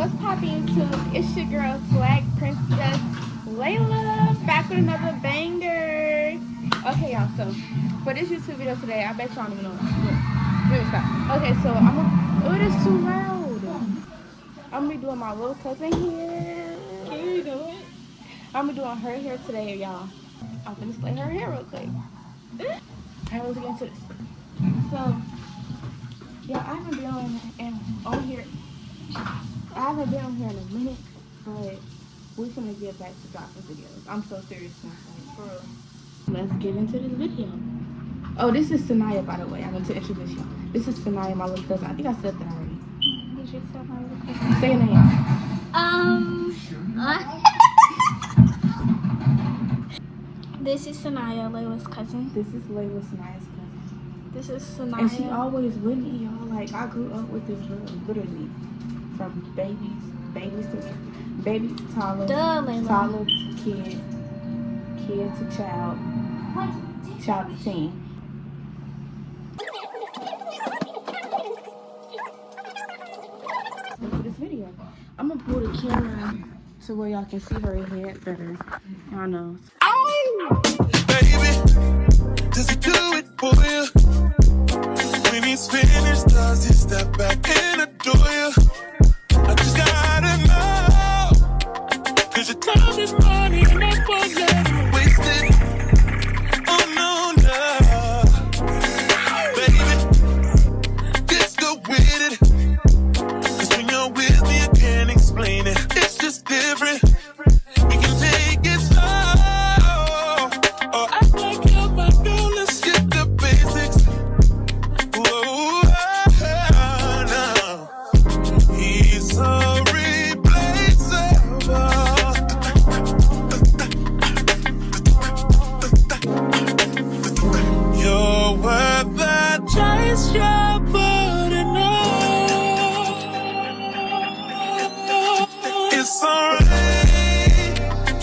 What's poppin' YouTube? It's your girl Swag Princess Layla back with another banger. Okay, y'all. So for this YouTube video today, I bet y'all don't even know. Wait, stop. Okay, so oh, it is too loud. I'm gonna be doing my little cousin hair. Can you do it? I'm gonna be doing her hair today, y'all. I'm gonna slay her hair real quick. Alright, let's get into this. So, yeah, I haven't been on here. I haven't been on here in a minute, but we're gonna get back to dropping videos. I'm so serious now, like, for real. Let's get into this video. Oh, this is Sanaya, by the way. I want to introduce y'all. This is Sanaya, my little cousin. I think I said that already. Did you say my little cousin? Say your name. This is Sanaya, Layla's cousin. This is Layla, Sanaya's cousin. This is Sanaya. And she always with me, y'all. Like, I grew up with this girl, literally. From babies to toddler, toddler to kid to child to teen. For this video, I'm gonna pull the camera to where y'all can see her head better. Y'all know. Baby, does he do it for you? When he's finished, does he step back and adore you? I just gotta know, 'cause your time is money and I won't let you waste it. Oh no, no, baby, just go with it. 'Cause when you're with me, I can't explain it. It's just different. We can take it slow, or act like you're my girl. Let's get the basics. Whoa, no. He's so replaceable. You're worth the chase, you're putting on. It's alright,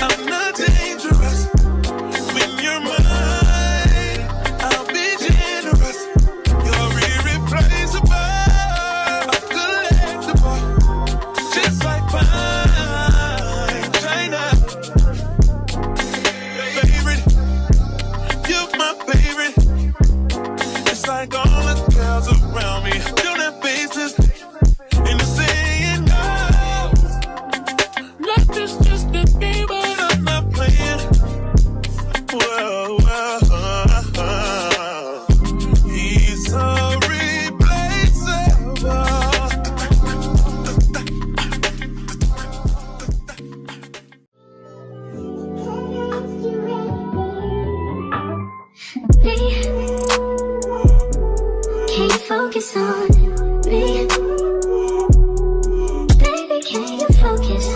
I'm not dangerous. When you're mine, I'll be generous. You're irreplaceable, a collectible, just like fine china. Favorite, you're my favorite. It's like all the girls around me don't have faces, and the saying goes, life is just a game, but I'm not playing. Whoa, whoa, he's so replaceable. Can you focus on me? Baby, can you focus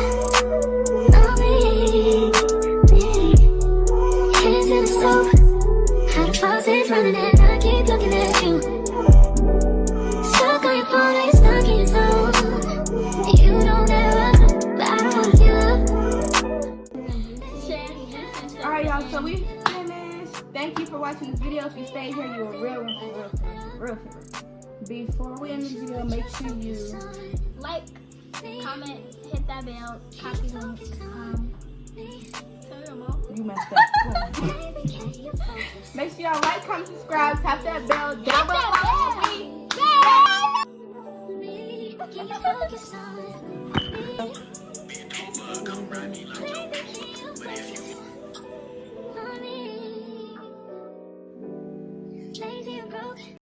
on me? Hands in the soap, how the faucet's running and I keep looking at you. Stuck on your phone, like stuck in your zone. You don't ever, but I don't wanna give up. Alright, y'all, so we finished. Thank you for watching this video. If you stayed here, you were real. Before we end this video, make sure you Like, comment, hit that bell, copy link. Tell your mom. you messed up. Make sure y'all like, comment, subscribe, tap that bell down below. Can you focus on me?